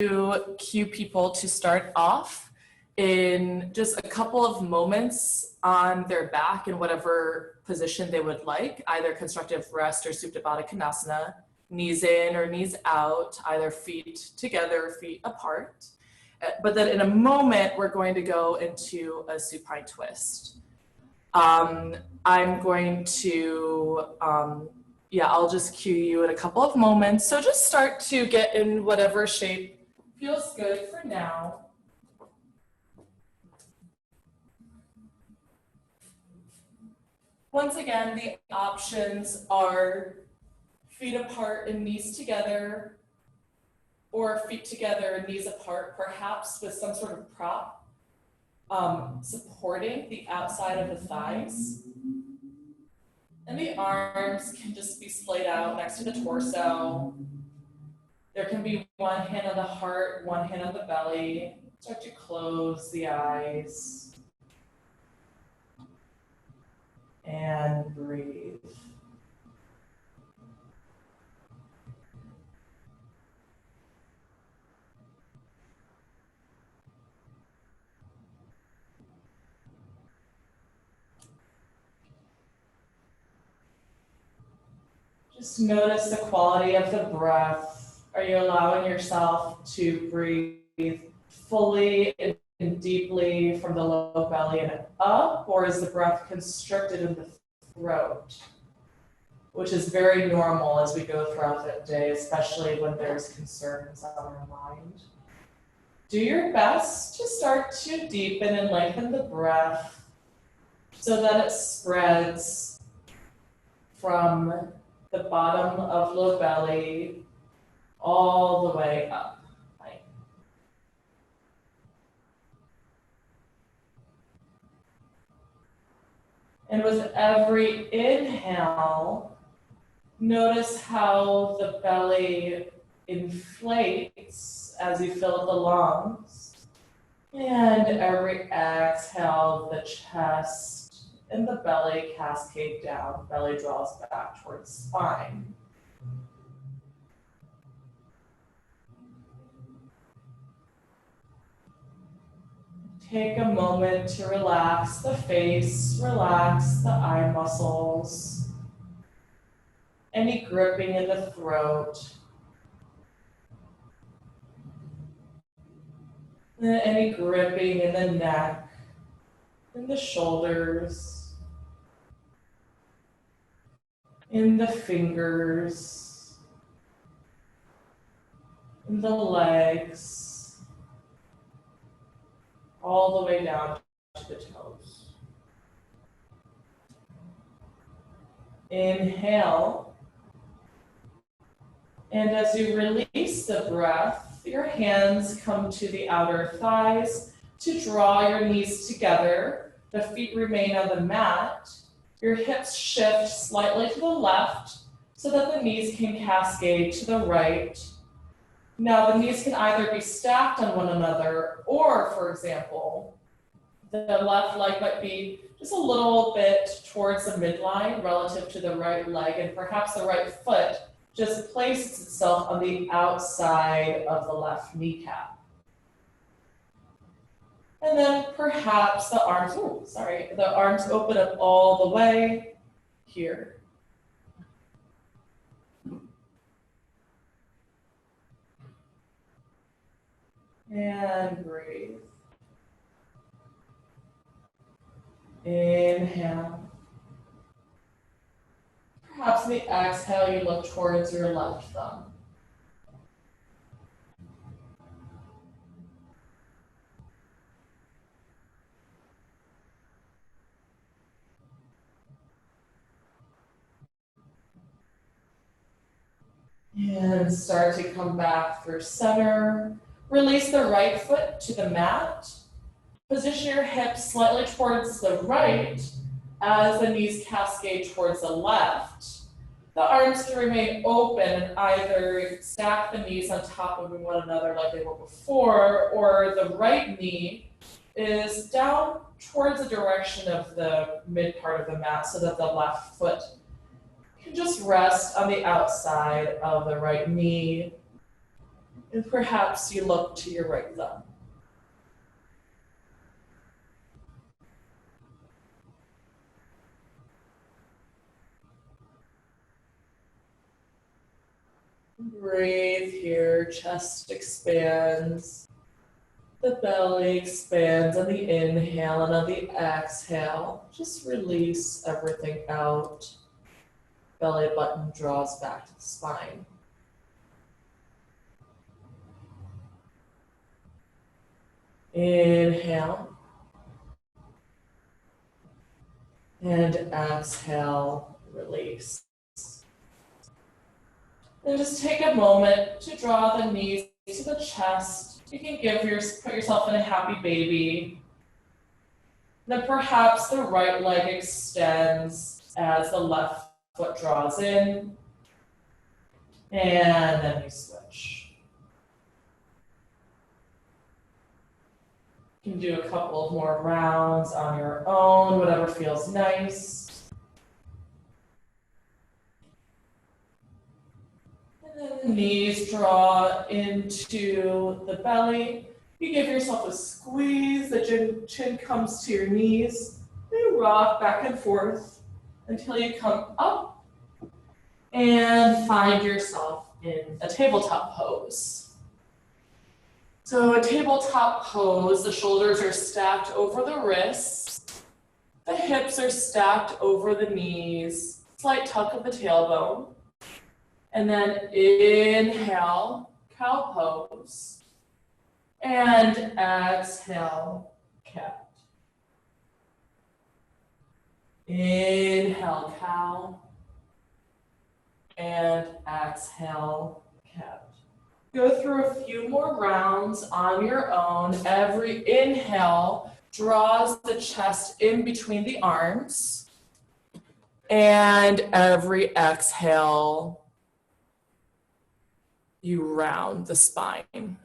cue people to start off in just a couple of moments on their back in whatever position they would like, either constructive rest or Supta Baddha Konasana, knees in or knees out, either feet together or feet apart. But then in a moment, we're going to go into a supine twist. I'm going to, I'll just cue you in a couple of moments. So just start to get in whatever shape feels good for now. Once again, the options are feet apart and knees together, or feet together and knees apart, perhaps with some sort of prop supporting the outside of the thighs. And the arms can just be splayed out next to the torso. There can be one hand on the heart, one hand on the belly. Start to close the eyes. And breathe. Just notice the quality of the breath. Are you allowing yourself to breathe fully and deeply from the low belly and up, or is the breath constricted in the throat, which is very normal as we go throughout the day, especially when there's concerns on our mind. Do your best to start to deepen and lengthen the breath so that it spreads from the bottom of low belly all the way up. And with every inhale, notice how the belly inflates as you fill the lungs. And every exhale, the chest and the belly cascade down. Belly draws back towards spine. Take a moment to relax the face, relax the eye muscles, any gripping in the throat, any gripping in the neck, in the shoulders, in the fingers, in the legs, all the way down to the toes. Inhale. And as you release the breath, your hands come to the outer thighs to draw your knees together. The feet remain on the mat. Your hips shift slightly to the left so that the knees can cascade to the right. Now, the knees can either be stacked on one another, or, for example, the left leg might be just a little bit towards the midline relative to the right leg, and perhaps the right foot just places itself on the outside of the left kneecap. And then perhaps the arms, the arms open up all the way here. And breathe. Inhale. Perhaps in the exhale, you look towards your left thumb. And start to come back through center. Release the right foot to the mat. Position your hips slightly towards the right as the knees cascade towards the left. The arms can remain open and either stack the knees on top of one another like they were before, or the right knee is down towards the direction of the mid part of the mat so that the left foot can just rest on the outside of the right knee. And perhaps you look to your right thumb. Breathe here, chest expands. The belly expands on the inhale, and on the exhale, just release everything out. Belly button draws back to the spine. Inhale. And exhale, release. And just take a moment to draw the knees to the chest. You can put yourself in a happy baby. Then perhaps the right leg extends as the left foot draws in. And then you switch. You can do a couple of more rounds on your own, whatever feels nice. And then the knees draw into the belly. You give yourself a squeeze, the chin comes to your knees. You rock back and forth until you come up and find yourself in a tabletop pose. So a tabletop pose, the shoulders are stacked over the wrists, the hips are stacked over the knees, slight tuck of the tailbone, and then inhale, cow pose, and exhale, cat. Inhale, cow, and exhale, cat. Go through a few more rounds on your own. Every inhale draws the chest in between the arms. And every exhale, you round the spine.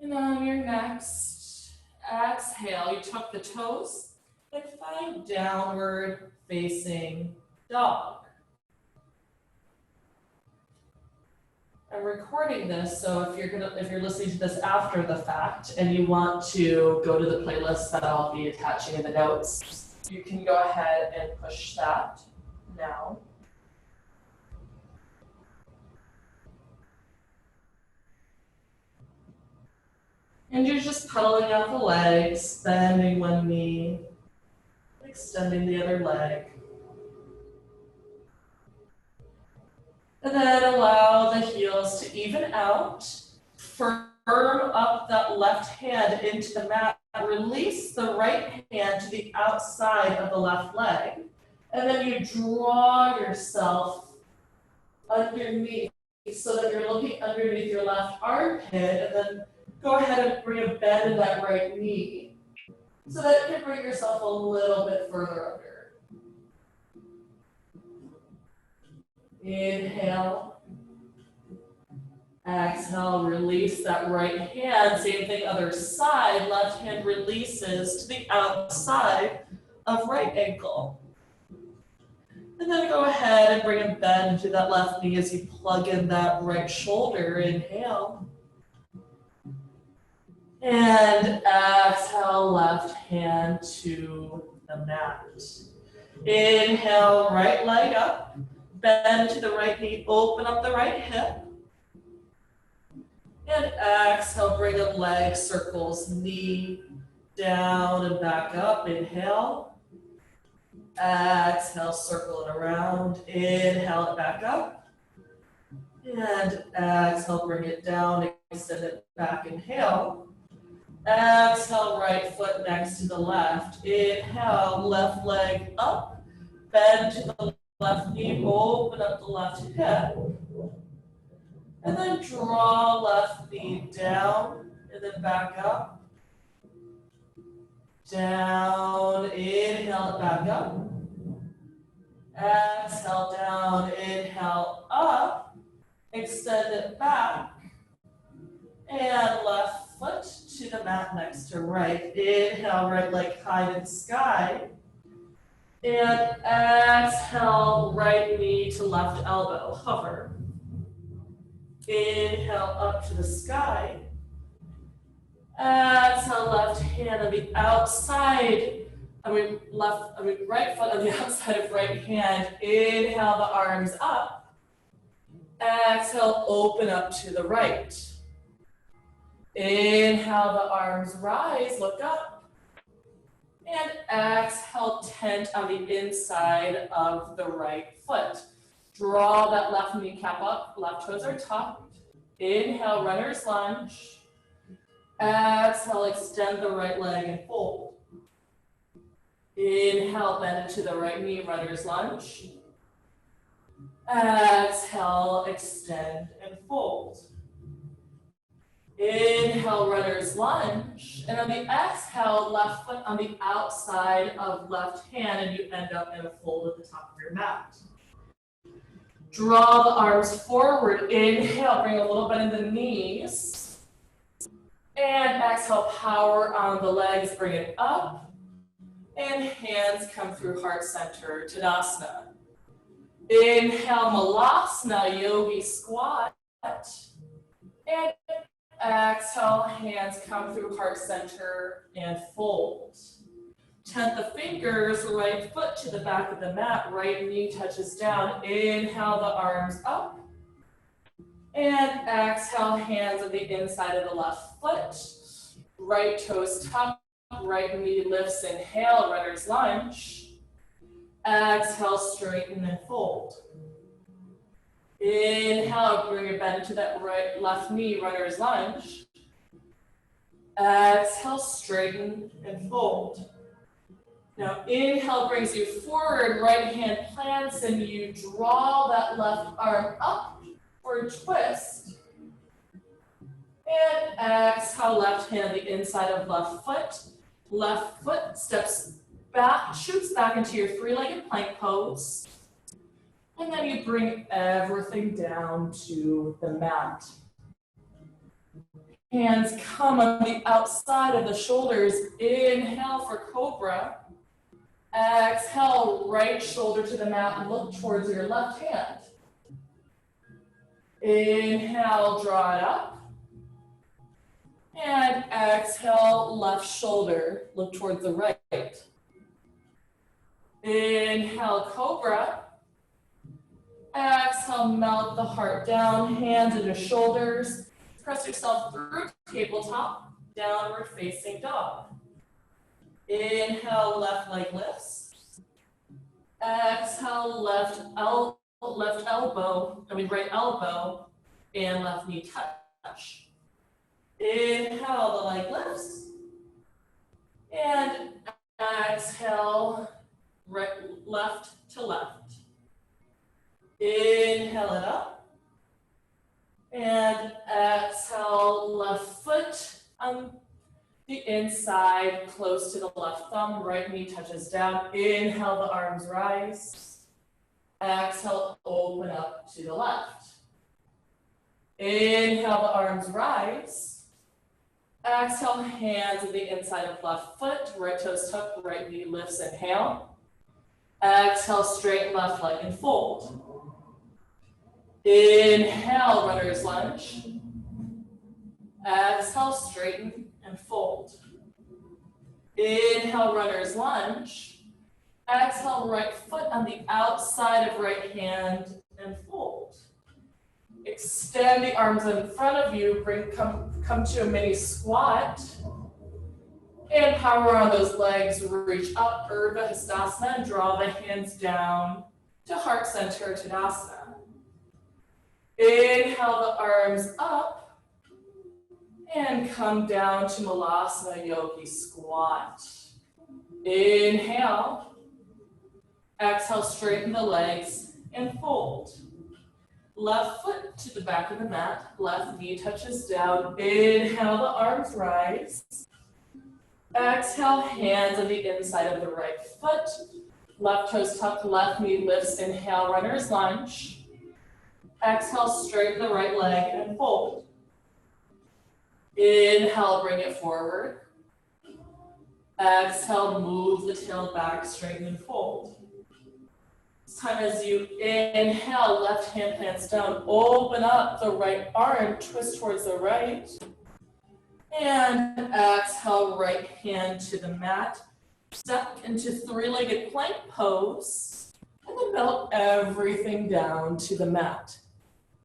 And on your next exhale, you tuck the toes and find downward facing dog. I'm recording this, so if you're listening to this after the fact and you want to go to the playlist that I'll be attaching in the notes, you can go ahead and push that now. And you're just pedaling out the legs, bending one knee, extending the other leg. And then allow the heels to even out. Firm up that left hand into the mat. Release the right hand to the outside of the left leg. And then you draw yourself underneath so that you're looking underneath your left armpit, and then go ahead and bring a bend in that right knee so that you can bring yourself a little bit further under. Inhale. Exhale, release that right hand. Same thing, other side. Left hand releases to the outside of right ankle. And then go ahead and bring a bend to that left knee as you plug in that right shoulder. Inhale. And exhale, left hand to the mat. Inhale, right leg up. Bend to the right knee, open up the right hip. And exhale, bring up leg circles, knee down and back up. Inhale. Exhale, circle it around. Inhale it back up. And exhale, bring it down, extend it back. Inhale. Exhale, right foot next to the left. Inhale, left leg up. Bend to the left knee, open up the left hip. And then draw left knee down and then back up. Down, inhale it back up. Exhale down, inhale up. Extend it back. And left foot to the mat next to right. Inhale, right leg high to the sky. And exhale, right knee to left elbow, hover. Inhale, up to the sky. Exhale, left hand on the outside. Right foot on the outside of right hand. Inhale, the arms up. Exhale, open up to the right. Inhale, the arms rise, look up. And exhale, tent on the inside of the right foot. Draw that left kneecap up, left toes are tucked. Inhale, runner's lunge. Exhale, extend the right leg and fold. Inhale, bend into the right knee, runner's lunge. Exhale, extend and fold. Inhale, runner's lunge. And on the exhale, left foot on the outside of left hand, and you end up in a fold at the top of your mat. Draw the arms forward. Inhale, bring a little bit in the knees. And exhale, power on the legs, bring it up. And hands come through heart center, Tadasana. Inhale, Malasana, yogi squat. And exhale, hands come through heart center and fold. Tent the fingers, right foot to the back of the mat, right knee touches down. Inhale, the arms up. And exhale, hands on the inside of the left foot. Right toes tucked, right knee lifts. Inhale, runner's lunge. Exhale, straighten and fold. Inhale, bring your bend into that left knee, runner's lunge. Exhale, straighten and fold. Now, inhale brings you forward, right hand plants, and you draw that left arm up for a twist. And exhale, left hand on the inside of left foot. Left foot steps back, shoots back into your three-legged plank pose. And then you bring everything down to the mat. Hands come on the outside of the shoulders. Inhale for cobra. Exhale, right shoulder to the mat and look towards your left hand. Inhale, draw it up. And exhale, left shoulder, look towards the right. Inhale, cobra. Exhale, melt the heart down, hands into shoulders. Press yourself through tabletop, downward facing dog. Inhale, left leg lifts. Exhale, right elbow and left knee touch. Inhale, the leg lifts. And exhale, left to left. Inhale it up. And exhale, left foot on the inside, close to the left thumb, right knee touches down. Inhale, the arms rise. Exhale, open up to the left. Inhale, the arms rise. Exhale, hands on the inside of left foot, right toes tucked, right knee lifts, inhale. Exhale, straight left leg and fold. Inhale, runner's lunge. Exhale, straighten and fold. Inhale, runner's lunge. Exhale, right foot on the outside of right hand and fold. Extend the arms in front of you, come to a mini squat. And power on those legs, reach up, Urdhva Hastasana, and draw the hands down to heart center, Tadasana. Inhale the arms up and come down to Malasana Yogi Squat. Inhale. Exhale, straighten the legs and fold. Left foot to the back of the mat, left knee touches down. Inhale, the arms rise. Exhale, hands on the inside of the right foot. Left toes tucked, left knee lifts. Inhale, runner's lunge. Exhale, straighten the right leg and fold. Inhale, bring it forward. Exhale, move the tail back, straighten and fold. This time as you inhale, left hand plants down, open up the right arm, twist towards the right. And exhale, right hand to the mat. Step into three-legged plank pose. And then melt everything down to the mat.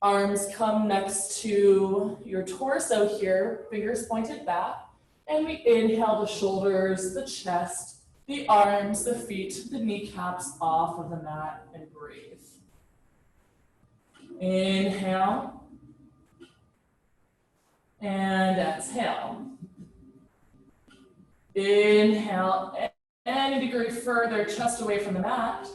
Arms come next to your torso here, fingers pointed back. And we inhale the shoulders, the chest, the arms, the feet, the kneecaps off of the mat and breathe. Inhale. And exhale. Inhale, any degree further, chest away from the mat.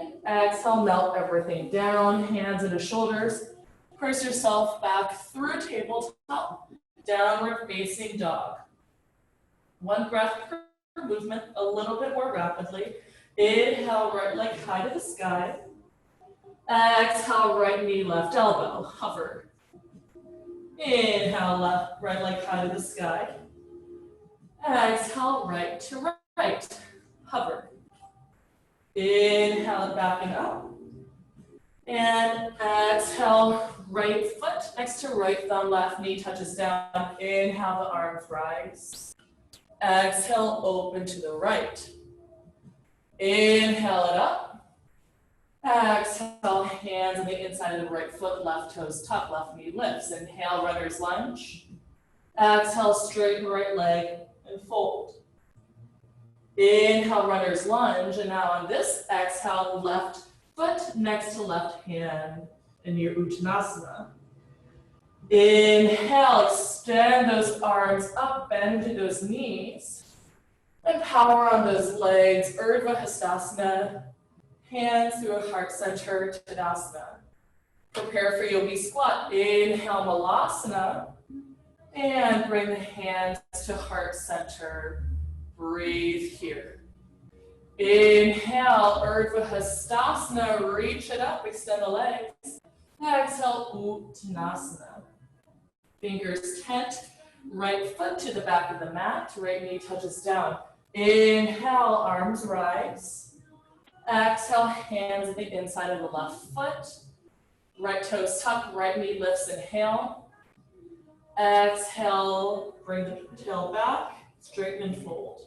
And exhale, melt everything down, hands into shoulders. Press yourself back through tabletop, downward facing dog. One breath per movement, a little bit more rapidly. Inhale, right leg high to the sky. Exhale, right knee, left elbow, hover. Inhale, left, right leg high to the sky. Exhale, right to right, hover. Inhale, backing up. And exhale, right foot next to right thumb, left knee touches down. Inhale, the arms rise. Exhale, open to the right. Inhale it up. Exhale, hands on the inside of the right foot, left toes tuck, left knee lifts. Inhale, runner's lunge. Exhale, straighten right leg and fold. Inhale, runner's lunge. And now on this exhale, left foot next to left hand in your Uttanasana. Inhale, extend those arms up, bend into those knees. And power on those legs, Urdhva Hastasana. Hands through a heart center, Tadasana. Prepare for Yogi squat. Inhale, Malasana. And bring the hands to heart center. Breathe here. Inhale, Urdhva Hastasana. Reach it up, extend the legs. Exhale, Uttanasana. Fingers tent, right foot to the back of the mat. Right knee touches down. Inhale, arms rise. Exhale, hands at the inside of the left foot. Right toes tuck, right knee lifts, inhale. Exhale, bring the tail back, straighten and fold.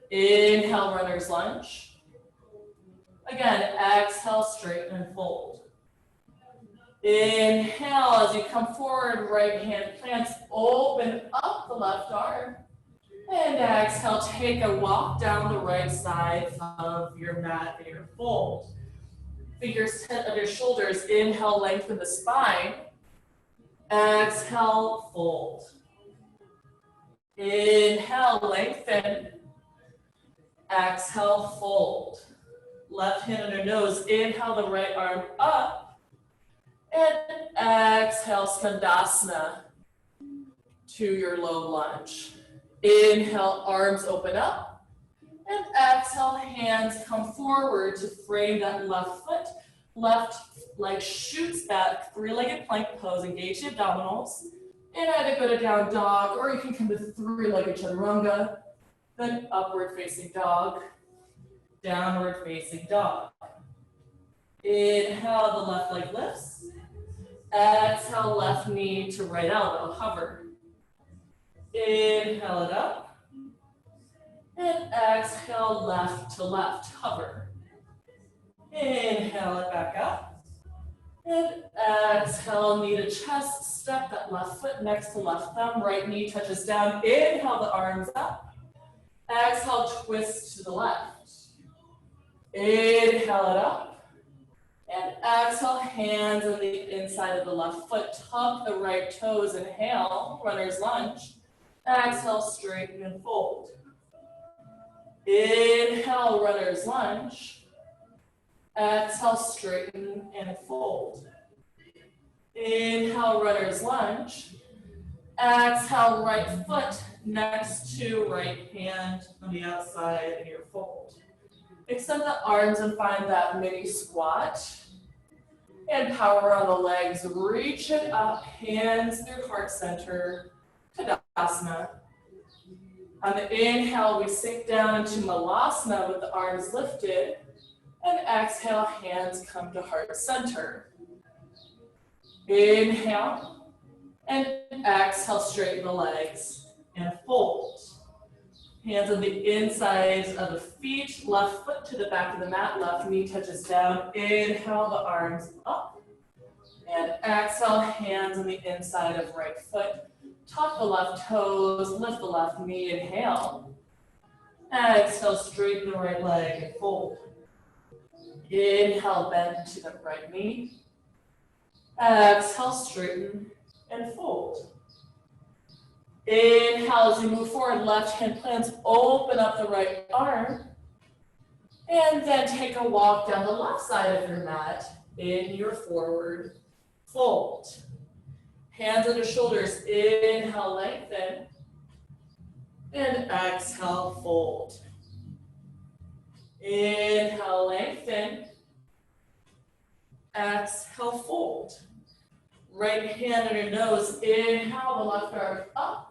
Inhale, runner's lunge. Again, exhale, straighten and fold. Inhale, as you come forward, right hand plants, open up the left arm. And exhale, take a walk down the right side of your mat in your fold. Fingers tent under shoulders. Inhale, lengthen the spine. Exhale, fold. Inhale, lengthen. Exhale, fold. Left hand under nose. Inhale, the right arm up. And exhale, Skandasana to your low lunge. Inhale, arms open up. And exhale, hands come forward to frame that left foot. Left leg shoots back, three-legged plank pose. Engage the abdominals. And either go to down dog, or you can come to three-legged chaturanga. Then upward facing dog. Downward facing dog. Inhale, the left leg lifts. Exhale, left knee to right elbow, hover. Inhale it up. And exhale, left to left, hover. Inhale it back up. And exhale, knee to chest, step that left foot next to left thumb, right knee touches down. Inhale the arms up. Exhale, twist to the left. Inhale it up. And exhale, hands on the inside of the left foot, tuck the right toes, inhale, runner's lunge. Exhale, straighten and fold. Inhale, runner's lunge. Exhale, straighten and fold. Inhale, runner's lunge. Exhale, right foot next to right hand on the outside in your fold. Extend the arms and find that mini squat. And power on the legs, reach it up, hands through heart center, Tadasana. On the inhale, we sink down into Malasana with the arms lifted. And exhale, hands come to heart center. Inhale, and exhale, straighten the legs, and fold. Hands on the insides of the feet, left foot to the back of the mat, left knee touches down. Inhale, the arms up. And exhale, hands on the inside of right foot. Tuck the left toes, lift the left knee, inhale. Exhale, straighten the right leg and fold. Inhale, bend to the right knee. Exhale, straighten and fold. Inhale, as you move forward, left hand plants, open up the right arm. And then take a walk down the left side of your mat in your forward fold. Hands under shoulders, inhale, lengthen. And exhale, fold. Inhale, lengthen. Exhale, fold. Right hand on your nose, inhale, the left arm up.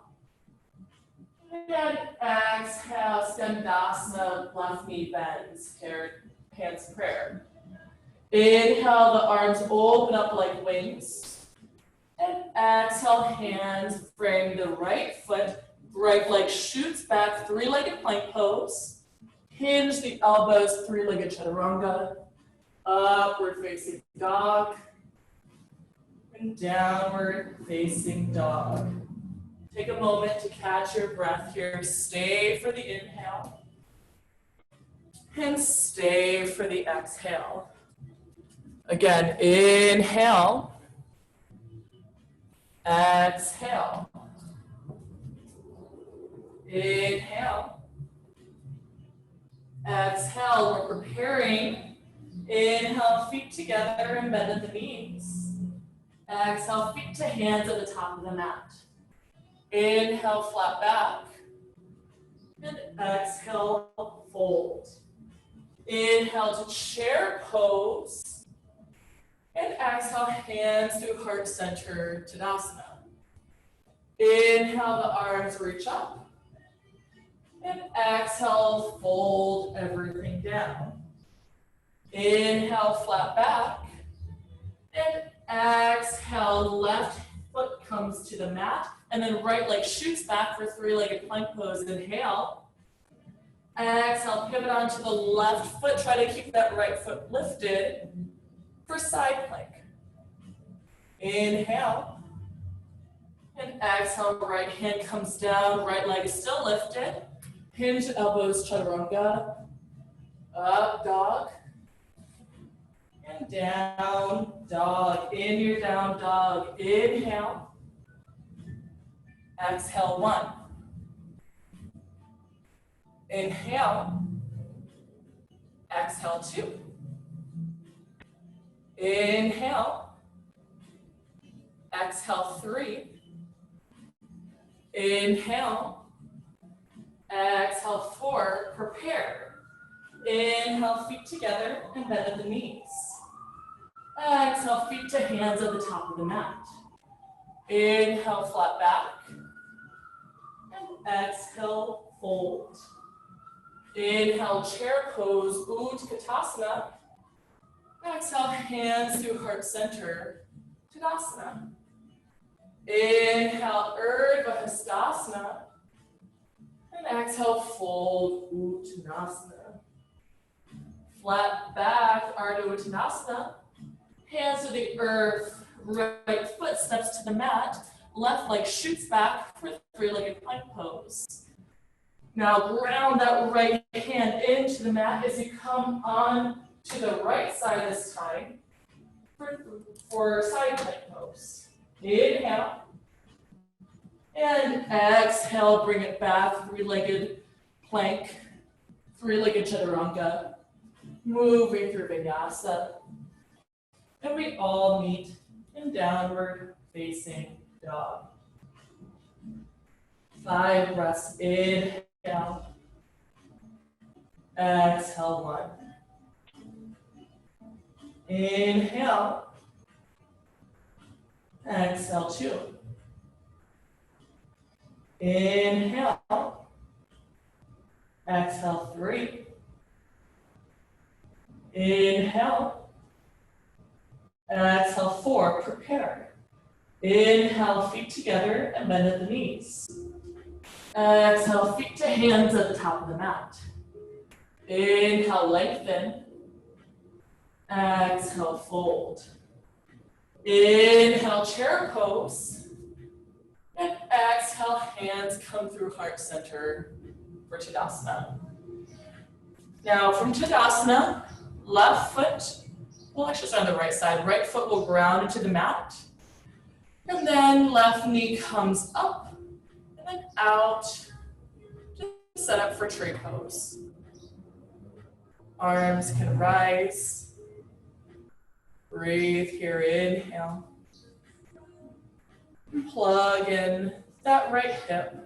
And exhale, Skandasana, left knee bends, hands prayer. Inhale, the arms open up like wings. And exhale, hands frame the right foot, right leg shoots back, three-legged plank pose. Hinge the elbows, three-legged chaturanga. Upward facing dog. And downward facing dog. Take a moment to catch your breath here. Stay for the inhale. And stay for the exhale. Again, inhale. Exhale. Inhale. Exhale, we're preparing. Inhale, feet together and bend at the knees. Exhale, feet to hands at the top of the mat. Inhale, flat back. And exhale, fold. Inhale to chair pose. And exhale, hands through heart center, Tadasana. Inhale, the arms reach up. And exhale, fold everything down. Inhale, flat back. And exhale, left foot comes to the mat. And then right leg shoots back for three-legged plank pose. Inhale. Exhale, pivot onto the left foot. Try to keep that right foot lifted for side plank. Inhale. And exhale, right hand comes down, right leg is still lifted. Hinge elbows, chaturanga. Up, dog. And down, dog. In your down dog. Inhale. Exhale, one. Inhale. Exhale, two. Inhale. Exhale, three. Inhale. Exhale, four. Prepare. Inhale, feet together and bend at the knees. Exhale, feet to hands at the top of the mat. Inhale, flat back. And exhale, fold. Inhale, chair pose, Utkatasana. Exhale, hands through heart center, Tadasana. Inhale, Urdhva Hastasana. And exhale, fold, Uttanasana. Flat back, Ardha Uttanasana. Hands to the earth, right foot steps to the mat, left leg shoots back for three-legged plank pose. Now ground that right hand into the mat as you come on to the right side this time for side plank pose. Inhale. And exhale, bring it back, three-legged plank, three-legged chaturanga, moving through vinyasa. And we all meet in downward facing dog. 5 breaths, inhale. Exhale, 1. Inhale. Exhale, 2. Inhale. Exhale, 3. Inhale. Exhale, 4. Prepare. Inhale, feet together and bend at the knees. Exhale, feet to hands at the top of the mat. Inhale, lengthen. Exhale, fold. Inhale, chair pose. And exhale, hands come through heart center for Tadasana. Now from Tadasana, left foot, well actually start on the right side. Right foot will ground into the mat. And then left knee comes up and then out. Just set up for tree pose. Arms can rise. Breathe here, inhale. Plug in that right hip.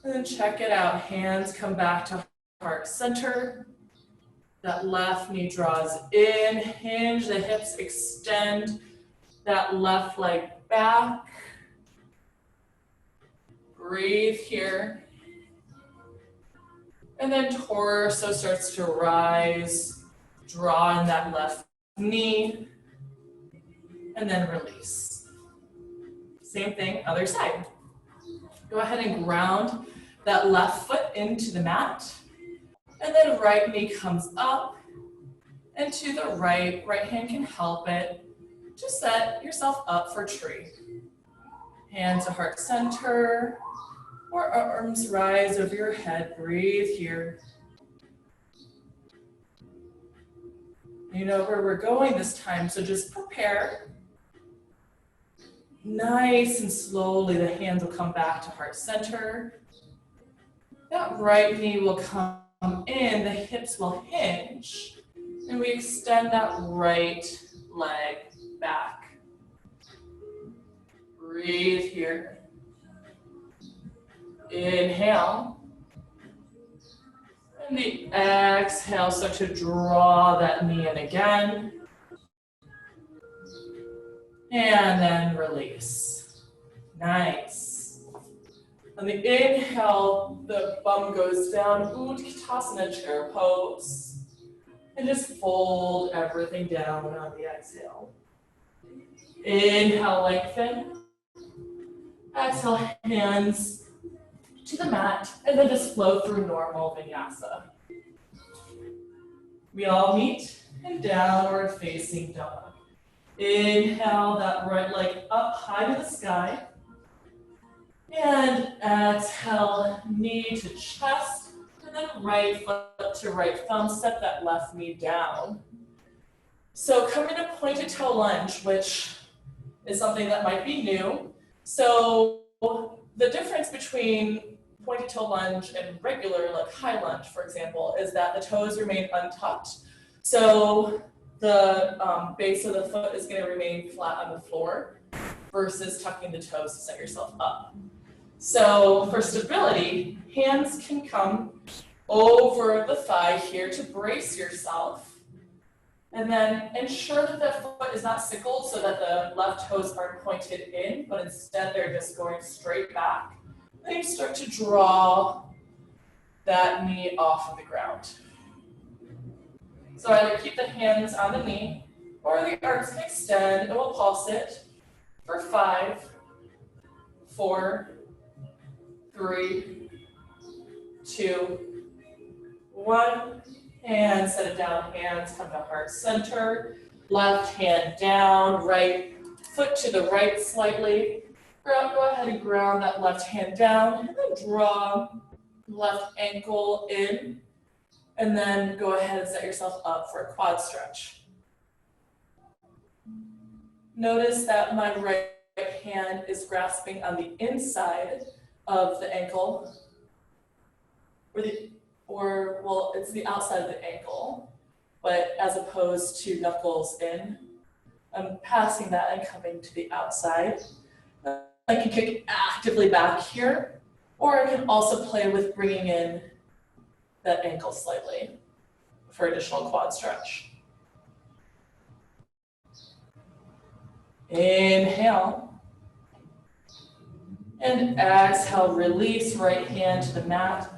And then check it out. Hands come back to heart center. That left knee draws in. Hinge the hips, extend that left leg back. Breathe here. And then torso starts to rise. Draw in that left knee. And then release. Same thing, other side. Go ahead and ground that left foot into the mat. And then right knee comes up and to the right. Right hand can help it. Just set yourself up for tree. Hands to heart center. Or arms rise over your head. Breathe here. You know where we're going this time, so just prepare. Nice and slowly, the hands will come back to heart center. That right knee will come in, the hips will hinge, and we extend that right leg back. Breathe here. Inhale. And the exhale, start to draw that knee in again. And then release. Nice. On the inhale, the bum goes down, Utkatasana chair pose. And just fold everything down on the exhale. Inhale, lengthen. Exhale, hands to the mat, and then just flow through normal vinyasa. We all meet in downward facing dog. Inhale that right leg up high to the sky. And exhale, knee to chest, and then right foot to right thumb, set that left knee down. So come into pointed toe lunge, which is something that might be new. So the difference between pointed toe lunge and regular, like high lunge, for example, is that the toes remain untucked. So the base of the foot is going to remain flat on the floor versus tucking the toes to set yourself up. So for stability, hands can come over the thigh here to brace yourself. And then ensure that the foot is not sickled so that the left toes aren't pointed in, but instead they're just going straight back. Then you start to draw that knee off of the ground. So either keep the hands on the knee or the arms can extend, and we'll pulse it for 5, 4, 3, 2, 1. And set it down, hands come to heart center. Left hand down, right foot to the right slightly. Go ahead and ground that left hand down, and then draw left ankle in. And then go ahead and set yourself up for a quad stretch. Notice that my right hand is grasping on the inside of the ankle, it's the outside of the ankle, but as opposed to knuckles in, I'm passing that and coming to the outside. I can kick actively back here, or I can also play with bringing in that ankle slightly. for additional quad stretch. Inhale. And exhale, release right hand to the mat.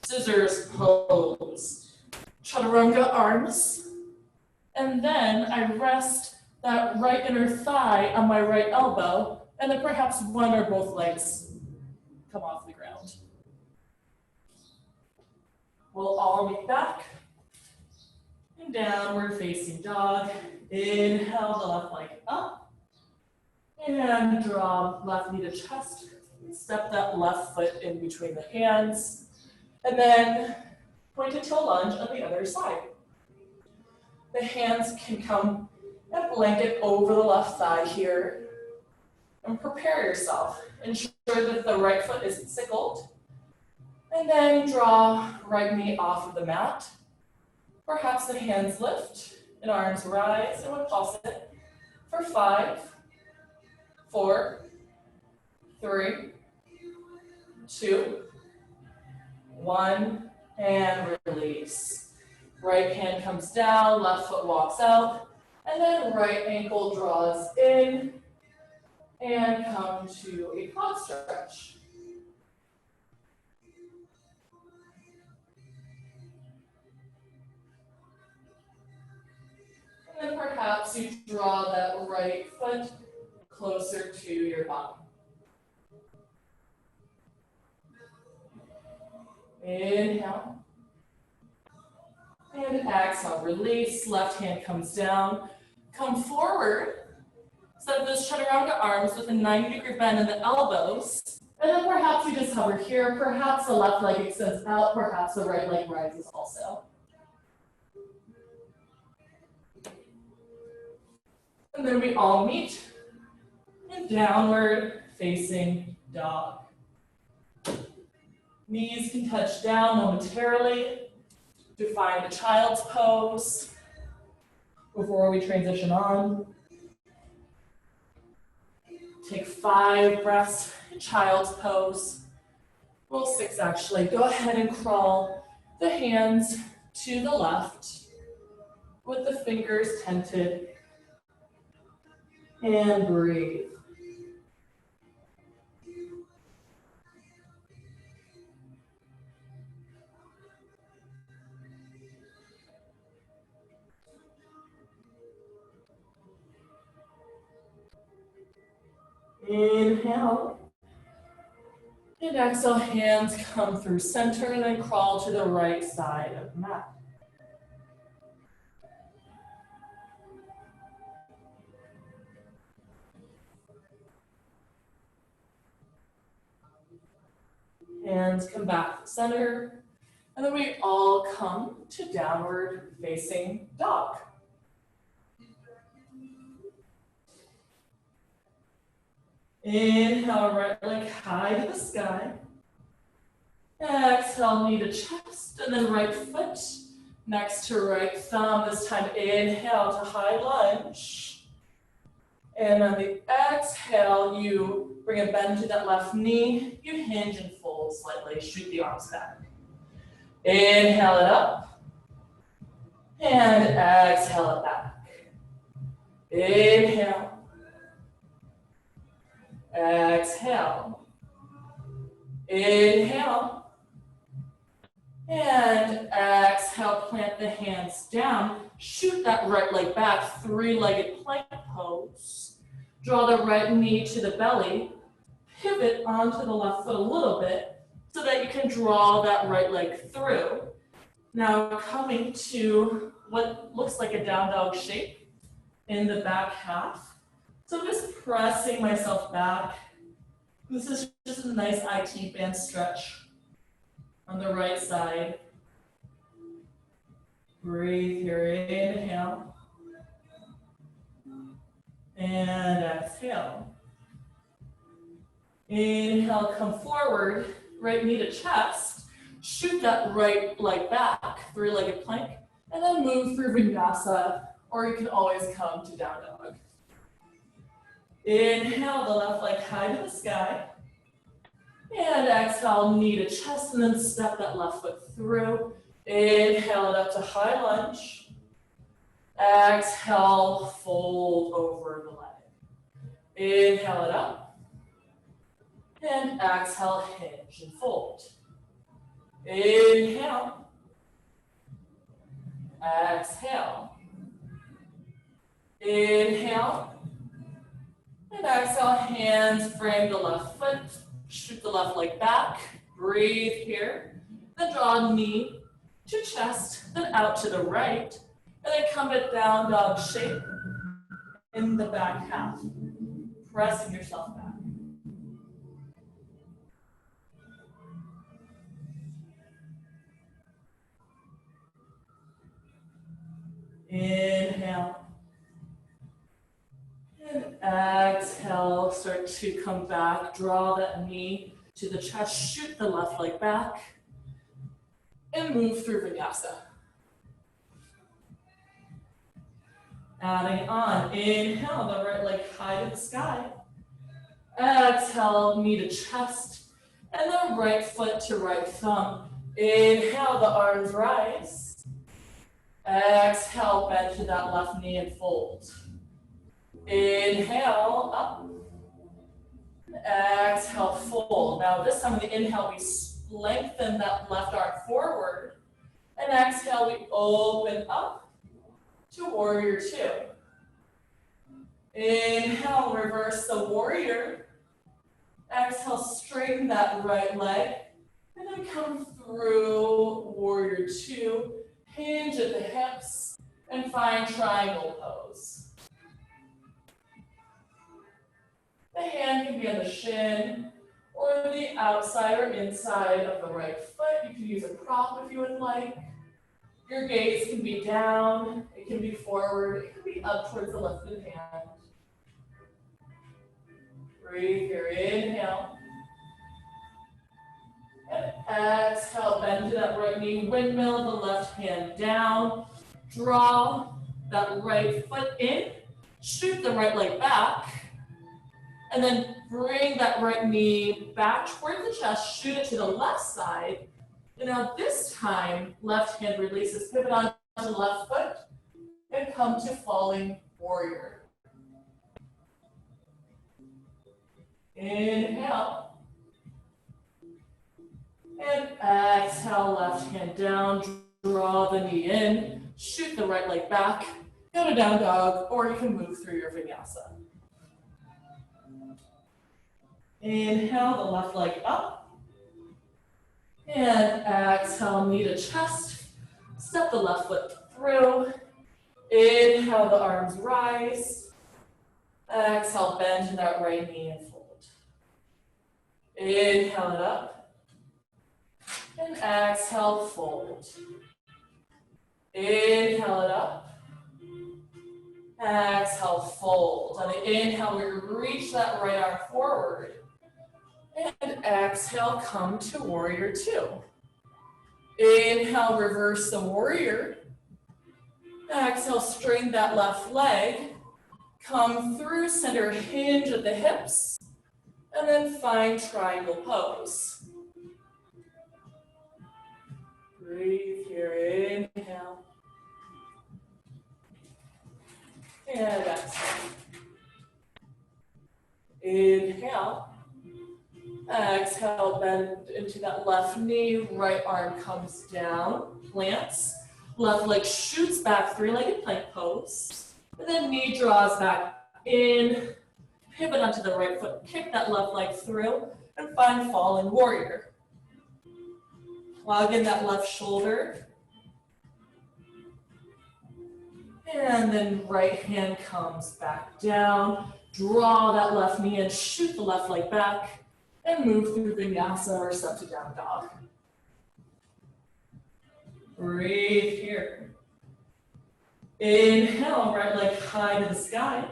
Scissors pose. Chaturanga arms. And then I rest that right inner thigh on my right elbow, and then perhaps one or both legs come off the ground. We'll all meet back in downward facing dog. Inhale the left leg up, and draw left knee to chest. Step that left foot in between the hands, and then point it to a lunge on the other side. The hands can come and blanket over the left thigh here, and prepare yourself. Ensure that the right foot isn't sickled, and then draw right knee off of the mat. Perhaps the hands lift and arms rise, and we'll pulse it for 5, 4, 3, 2, 1, and release. Right hand comes down, left foot walks out, and then right ankle draws in, and come to a quad stretch. And then perhaps you draw that right foot closer to your bum. Inhale. And exhale, release, left hand comes down. Come forward, set those chaturanga arms with a 90-degree bend in the elbows. And then perhaps you just hover here. Perhaps the left leg extends out, perhaps the right leg rises also. And then we all meet in downward facing dog. Knees can touch down momentarily to find a child's pose before we transition on. Take 5 breaths in child's pose. Well, 6 actually. Go ahead and crawl the hands to the left with the fingers tented, and breathe. Inhale. And exhale, hands come through center and then crawl to the right side of the mat. Hands come back to center, and then we all come to downward facing dog. Inhale, right leg high to the sky. Exhale, knee to chest, and then right foot next to right thumb. This time, inhale to high lunge. And on the exhale, you bring a bend to that left knee. You hinge and fold slightly, shoot the arms back. Inhale it up. And exhale it back. Inhale. Exhale. Inhale. And exhale, plant the hands down. Shoot that right leg back, 3-legged plank pose. Draw the right knee to the belly. Pivot onto the left foot a little bit so that you can draw that right leg through. Now coming to what looks like a down dog shape in the back half. So I'm just pressing myself back. This is just a nice IT band stretch on the right side. Breathe here, inhale. And exhale. Inhale, come forward, right knee to chest. Shoot that right leg back, 3-legged plank, and then move through Vinyasa, or you can always come to down dog. Inhale, the left leg high to the sky. And exhale, knee to chest, and then step that left foot through. Inhale it up to high lunge. Exhale, fold over the leg. Inhale it up. And exhale, hinge and fold. Inhale. Exhale. Inhale. And exhale, hands frame the left foot. Shoot the left leg back. Breathe here. Then draw knee to chest, then out to the right. And then come it down dog shape in the back half. Pressing yourself back. Inhale. And exhale, start to come back. Draw that knee to the chest. Shoot the left leg back. And move through vinyasa. Adding on. Inhale, the right leg high to the sky. Exhale, knee to chest. And then right foot to right thumb. Inhale, the arms rise. Exhale, bend to that left knee and fold. Inhale, up. Exhale, fold. Now this time on the inhale, we lengthen that left arm forward. And exhale, we open up to warrior two. Inhale, reverse the warrior. Exhale, straighten that right leg. And then come through warrior two. Hinge at the hips and find triangle pose. The hand can be on the shin or the outside or inside of the right foot. You can use a prop if you would like. Your gaze can be down, it can be forward, it can be up towards the lifted hand. Breathe here, inhale. And exhale, bend to that right knee, windmill the left hand down. Draw that right foot in, shoot the right leg back. And then bring that right knee back toward the chest, shoot it to the left side. And now this time, left hand releases, pivot on to the left foot, and come to falling warrior. Inhale. And exhale, left hand down, draw the knee in, shoot the right leg back, go to down dog, or you can move through your vinyasa. Inhale, the left leg up. And exhale, knee to chest. Step the left foot through. Inhale, the arms rise. Exhale, bend to that right knee and fold. Inhale it up. And exhale, fold. Inhale it up. Exhale, fold. On the inhale, we reach that right arm forward. And exhale, come to warrior two. Inhale, reverse the warrior. Exhale, straighten that left leg. Come through, center hinge at the hips. And then find triangle pose. Breathe here, inhale. And exhale. Inhale. Exhale, bend into that left knee, right arm comes down, plants. Left leg shoots back, three-legged plank pose. And then knee draws back in, pivot onto the right foot, kick that left leg through, and find fallen warrior. Plug in that left shoulder. And then right hand comes back down. Draw that left knee and shoot the left leg back. And move through vinyasa or step to down dog. Breathe here. Inhale, right leg high to the sky.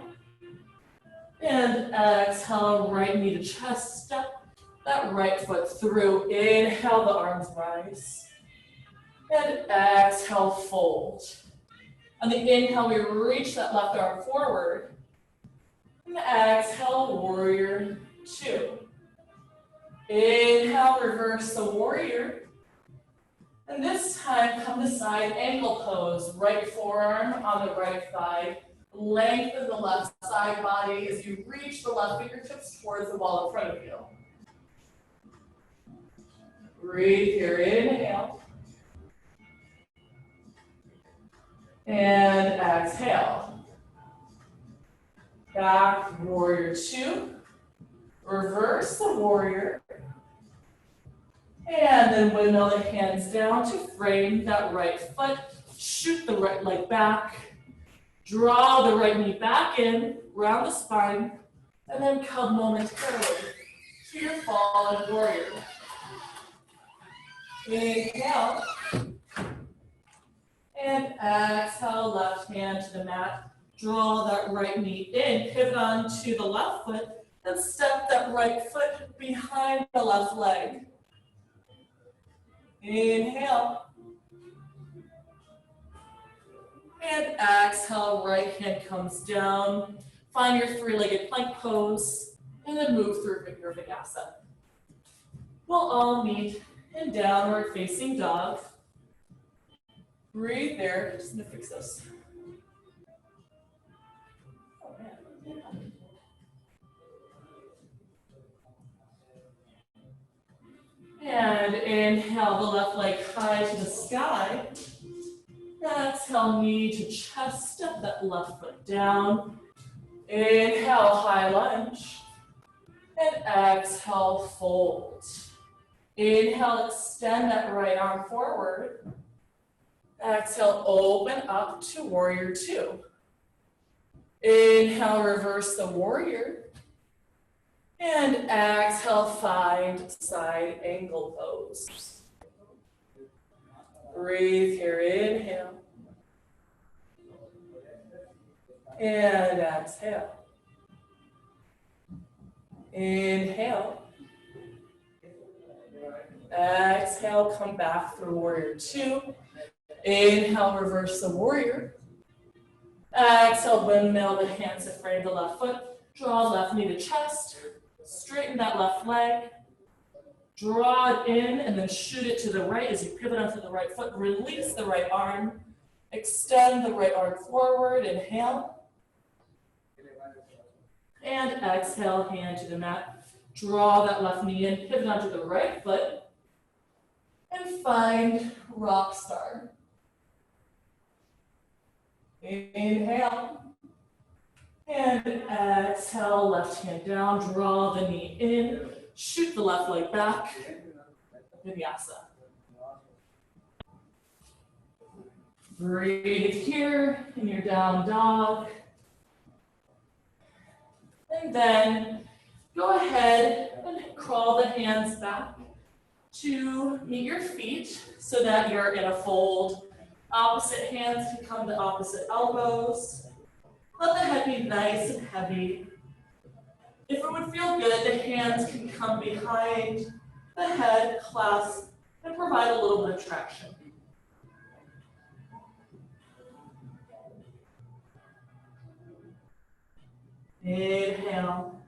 And exhale, right knee to chest. Step that right foot through. Inhale, the arms rise. And exhale, fold. On the inhale, we reach that left arm forward. And exhale, warrior two. Inhale, reverse the warrior. And this time, come to side ankle pose. Right forearm on the right thigh. Lengthen the left side body as you reach the left fingertips towards the wall in front of you. Breathe here, inhale. And exhale. Back, warrior two. Reverse the warrior. And then windmill the hands down to frame that right foot. Shoot the right leg back. Draw the right knee back in, round the spine, and then come momentarily to your fallen warrior. Inhale. And exhale, left hand to the mat. Draw that right knee in, pivot on to the left foot, and step that right foot behind the left leg. Inhale. And exhale, right hand comes down. Find your three-legged plank pose, and then move through your vinyasa. We'll all meet in downward facing dog. Breathe there. Just gonna fix this. Oh, man. And inhale the left leg high to the sky. Exhale, knee to chest, step that left foot down. Inhale, high lunge. And exhale, fold. Inhale, extend that right arm forward. Exhale, open up to warrior two. Inhale, reverse the warrior. And exhale, find side angle pose. Breathe here, inhale. And exhale. Inhale. Exhale, come back through warrior two. Inhale, reverse the warrior. Exhale, windmill the hands to frame the left foot. Draw left knee to chest. Straighten that left leg. Draw it in and then shoot it to the right as you pivot onto the right foot. Release the right arm. Extend the right arm forward. Inhale. And exhale, hand to the mat. Draw that left knee in, pivot onto the right foot. And find rock star. Inhale. And exhale, left hand down. Draw the knee in. Shoot the left leg back, vinyasa. Breathe here in your down dog. And then go ahead and crawl the hands back to meet your feet so that you're in a fold. Opposite hands can come to opposite elbows. Let the head be nice and heavy. If it would feel good, the hands can come behind the head, clasp, and provide a little bit of traction. Inhale.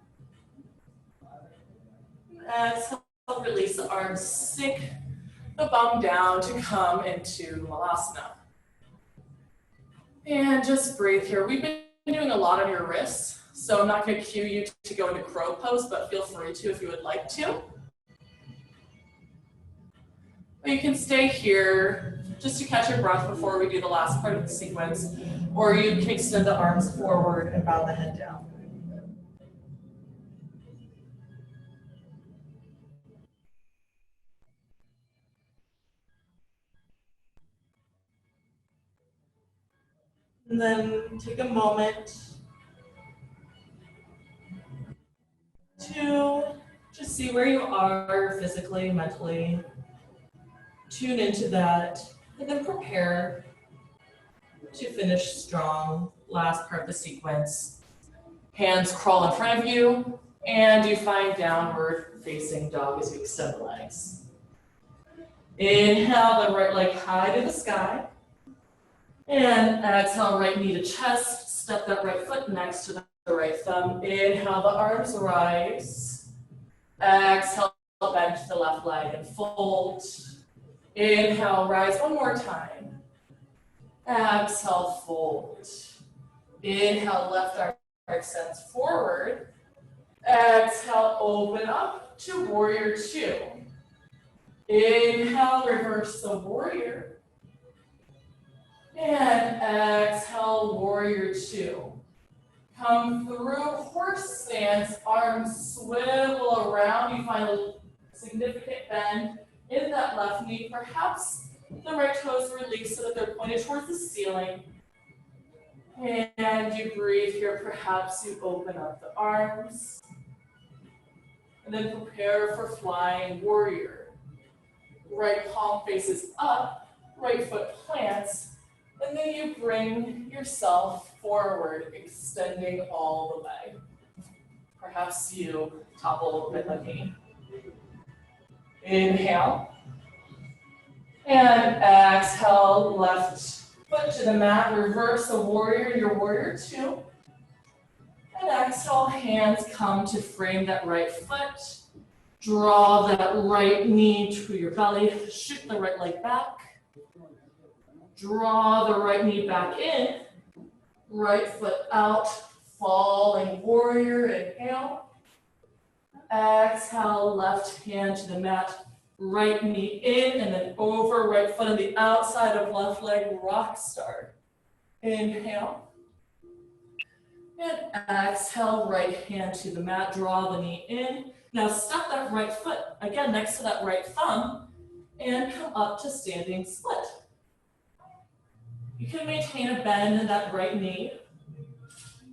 Exhale, release the arms, sink the bum down to come into Malasana. And just breathe here. We've been doing a lot on your wrists. So I'm not going to cue you to go into crow pose, but feel free to if you would like to. Or you can stay here just to catch your breath before we do the last part of the sequence, or you can extend the arms forward and bow the head down. And then take a moment to just see where you are physically, mentally. Tune into that, and then prepare to finish strong. Last part of the sequence. Hands crawl in front of you, and you find downward facing dog as you extend the legs. Inhale the right leg high to the sky. And exhale, right knee to chest. Step that right foot next to the right thumb. Inhale, the arms rise. Exhale, bend to the left leg and fold. Inhale, rise one more time. Exhale, fold. Inhale, left arm extends forward. Exhale, open up to warrior two. Inhale, reverse the warrior. And exhale, warrior two. Come through horse stance, arms swivel around. You find a significant bend in that left knee. Perhaps the right toes release so that they're pointed towards the ceiling. And you breathe here. Perhaps you open up the arms. And then prepare for flying warrior. Right palm faces up, right foot plants, and then you bring yourself forward, extending all the way. Perhaps you topple a bit like me. Inhale. And exhale, left foot to the mat, reverse the warrior, your warrior two. And exhale, hands come to frame that right foot. Draw that right knee to your belly, shoot the right leg back. Draw the right knee back in, right foot out, falling warrior, inhale. Exhale, left hand to the mat, right knee in, and then over, right foot on the outside of left leg, rock star. Inhale. And exhale, right hand to the mat, draw the knee in. Now step that right foot, again, next to that right thumb, and come up to standing split. You can maintain a bend in that right knee,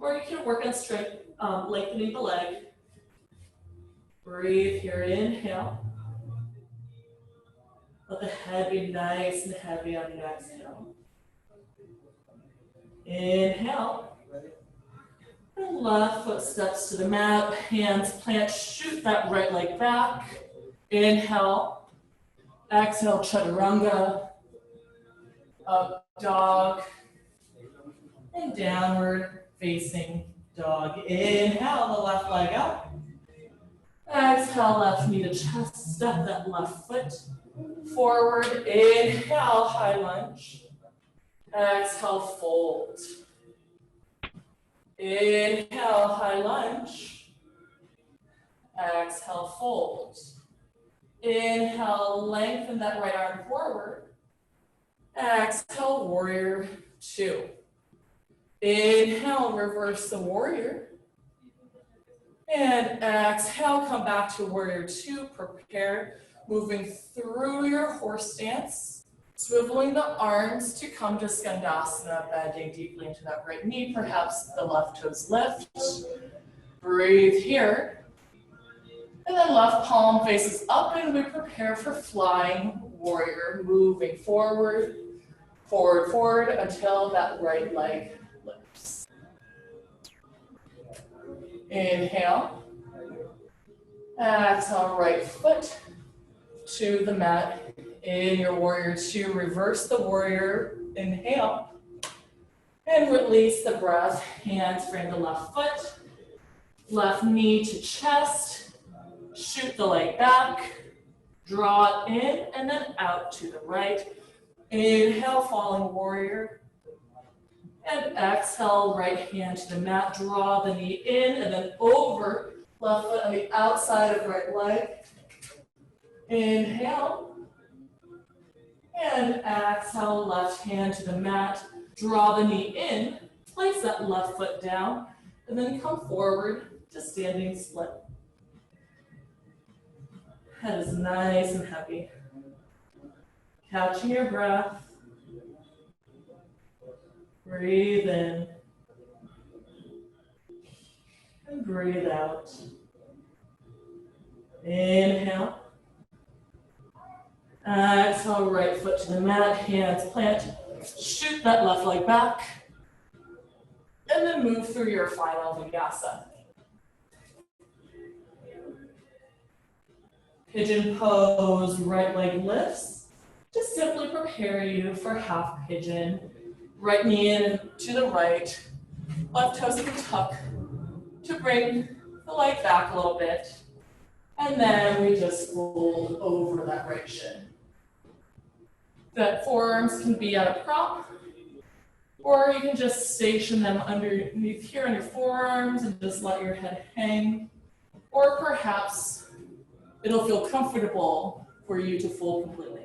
or you can work on strength, lengthening the leg. Breathe here, inhale. Let the head be nice and heavy on the exhale. Inhale. And left foot steps to the mat, hands plant, shoot that right leg back. Inhale. Exhale, chaturanga. Up dog. And downward facing dog. Inhale, the left leg up. Exhale, left knee to chest, step that left foot forward. Inhale, high lunge. Exhale, fold. Inhale, high lunge. Exhale, fold. Inhale, lengthen that right arm forward. Exhale, warrior two. Inhale, reverse the warrior. And exhale, come back to warrior two. Prepare, moving through your horse stance. Swiveling the arms to come to Skandasana, bending deeply into that right knee. Perhaps the left toes lift. Breathe here. And then left palm faces up and we prepare for flying warrior. Moving forward, forward, forward until that right leg lifts. Inhale. Exhale, right foot to the mat. In your warrior two, reverse the warrior, inhale, and release the breath. Hands frame the left foot, left knee to chest, shoot the leg back, draw it in, and then out to the right. Inhale, falling warrior, and exhale, right hand to the mat, draw the knee in, and then over, left foot on the outside of right leg. Inhale. And exhale, left hand to the mat, draw the knee in, place that left foot down, and then come forward to standing split. Head is nice and heavy. Catching your breath. Breathe in. And breathe out. Inhale. Exhale, right foot to the mat, hands plant, shoot that left leg back, and then move through your final vinyasa. Pigeon pose, right leg lifts. Just simply prepare you for half pigeon. Right knee in to the right, left toes can tuck to bring the leg back a little bit. And then we just fold over that right shin. The forearms can be at a prop, or you can just station them underneath here on your forearms and just let your head hang. Or perhaps it'll feel comfortable for you to fold completely.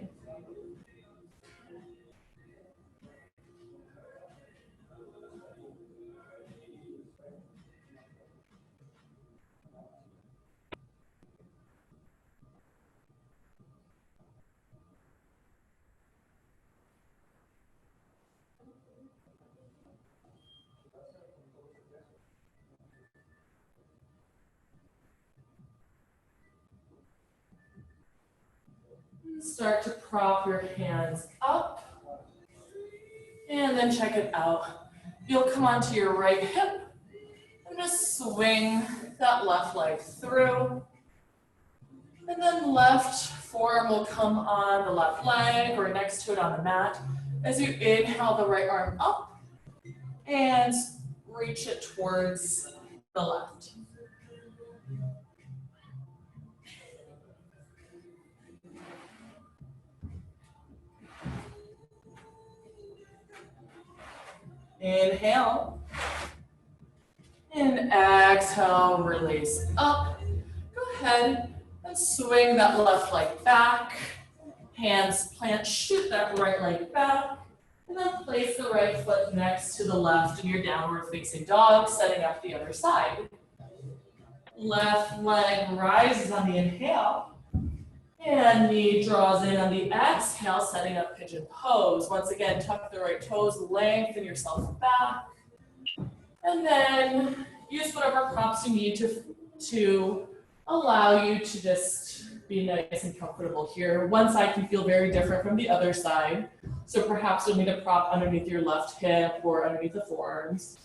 Start to prop your hands up, and then check it out. You'll come onto your right hip and just swing that left leg through. And then left forearm will come on the left leg or next to it on the mat. As you inhale the right arm up and reach it towards the left. Inhale, and exhale, release up. Go ahead and swing that left leg back. Hands plant, shoot that right leg back. And then place the right foot next to the left in your downward facing dog, setting up the other side. Left leg rises on the inhale. And knee draws in on the exhale, setting up pigeon pose. Once again, tuck the right toes, lengthen yourself back. And then use whatever props you need to allow you to just be nice and comfortable here. One side can feel very different from the other side. So perhaps you'll need a prop underneath your left hip or underneath the forearms.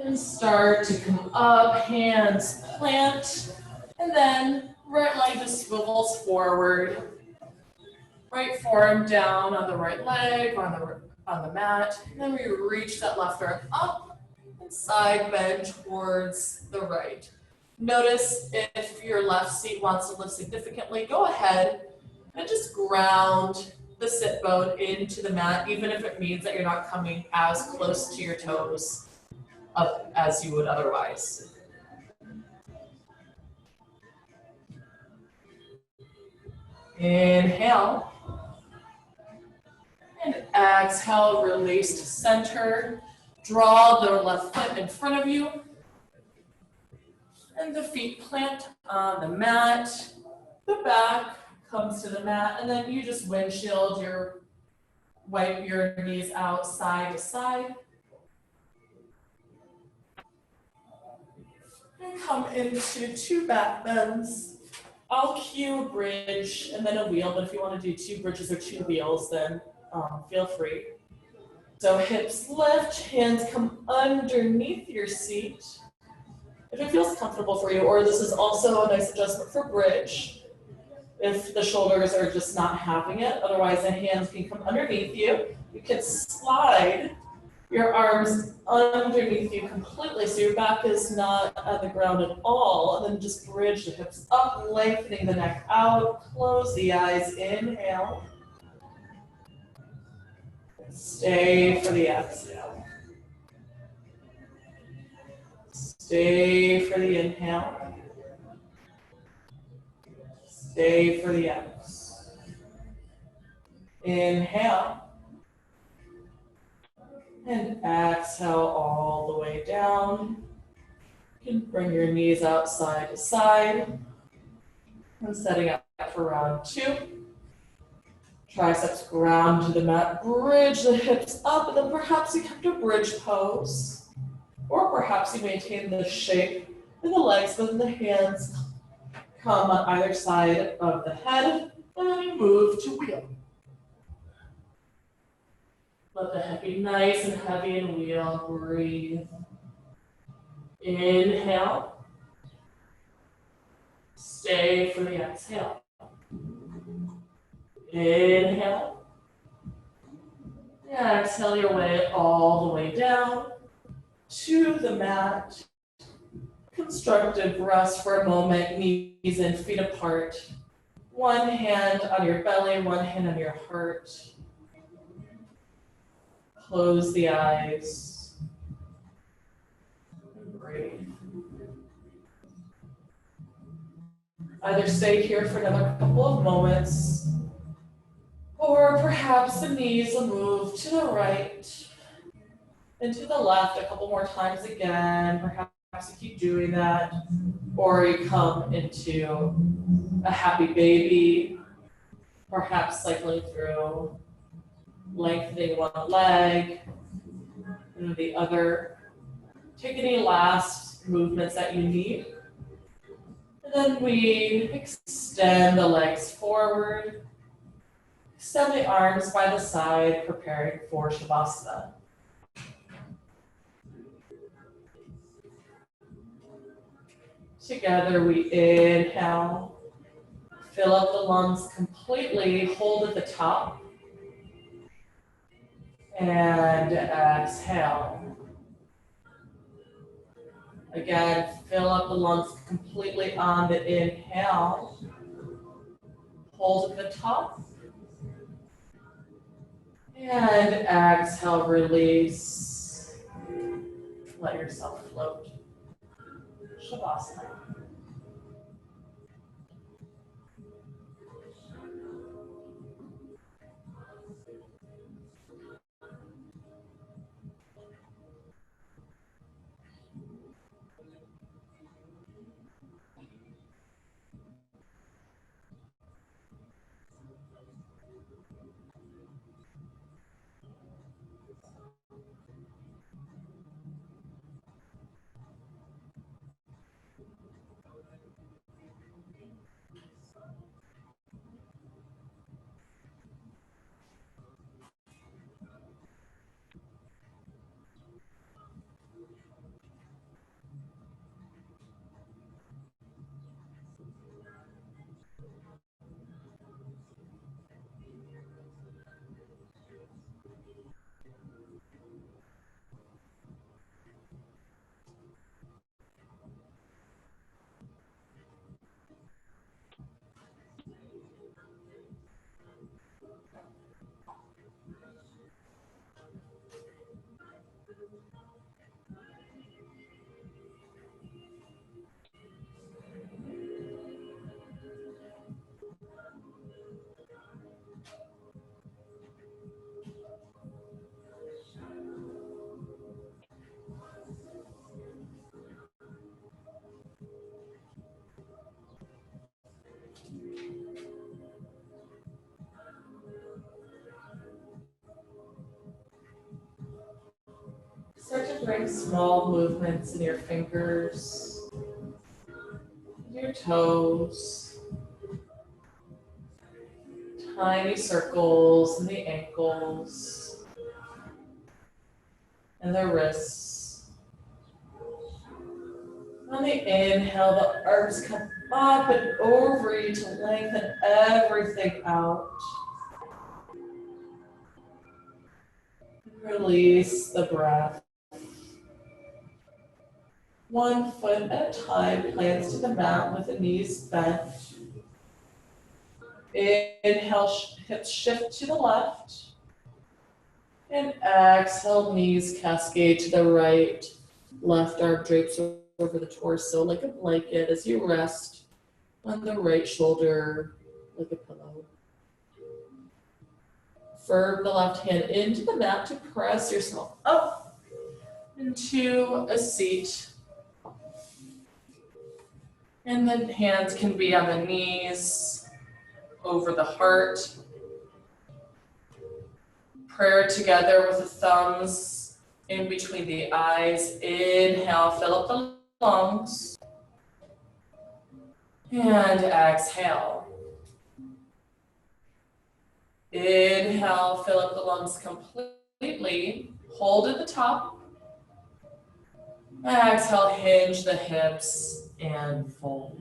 And start to come up, hands plant, and then right leg just swivels forward. Right forearm down on the right leg or on the mat. And then we reach that left arm up and side bend towards the right. Notice if your left seat wants to lift significantly, go ahead and just ground the sit bone into the mat, even if it means that you're not coming as close to your toes up as you would otherwise. Inhale. And exhale, release to center. Draw the left foot in front of you. And the feet plant on the mat. The back comes to the mat, and then you just windshield wipe your knees out side to side. And come into two back bends. I'll cue a bridge and then a wheel, but if you want to do two bridges or two wheels, then feel free. So hips lift, hands come underneath your seat. If it feels comfortable for you, or this is also a nice adjustment for bridge, if the shoulders are just not having it. Otherwise, the hands can come underneath you. You can slide your arms underneath you completely, so your back is not at the ground at all. And then just bridge the hips up, lengthening the neck out. Close the eyes, inhale. Stay for the exhale. Stay for the inhale. Stay for the exhale. Inhale. And exhale all the way down. You can bring your knees out side to side. And setting up for round two. Triceps ground to the mat, bridge the hips up, and then perhaps you come to bridge pose. Or perhaps you maintain the shape in the legs, but then the hands come on either side of the head, and move to wheel. Let the head be nice and heavy and wheel. Breathe. Inhale. Stay for the exhale. Inhale. Exhale your way all the way down to the mat. Constructive rest for a moment, knees and feet apart. One hand on your belly, one hand on your heart. Close the eyes. And breathe. Either stay here for another couple of moments, or perhaps the knees will move to the right and to the left a couple more times again. Perhaps you keep doing that, or you come into a happy baby, perhaps cycling through, lengthening one leg and the other. Take any last movements that you need. And then we extend the legs forward, extend the arms by the side, preparing for Shavasana. Together we inhale, fill up the lungs completely, hold at the top, and exhale. Again, fill up the lungs completely on the inhale, hold at the top, and exhale, release, let yourself float. Shavasana. Start to bring small movements in your fingers, your toes, tiny circles in the ankles and the wrists. On the inhale, the arms come up and over you to lengthen everything out. Release the breath. One foot at a time, plants to the mat with the knees bent. Inhale, hips shift to the left. And exhale, knees cascade to the right. Left arm drapes over the torso like a blanket as you rest on the right shoulder like a pillow. Firm the left hand into the mat to press yourself up into a seat. And then hands can be on the knees, over the heart. Prayer together with the thumbs in between the eyes. Inhale, fill up the lungs. And exhale. Inhale, fill up the lungs completely. Hold at the top. Exhale, hinge the hips and fold.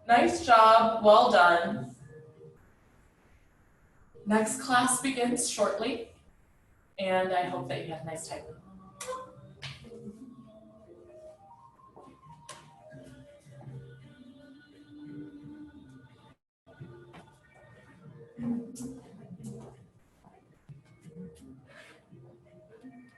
Nice job, well done. Next class begins shortly, and I hope that you have a nice time.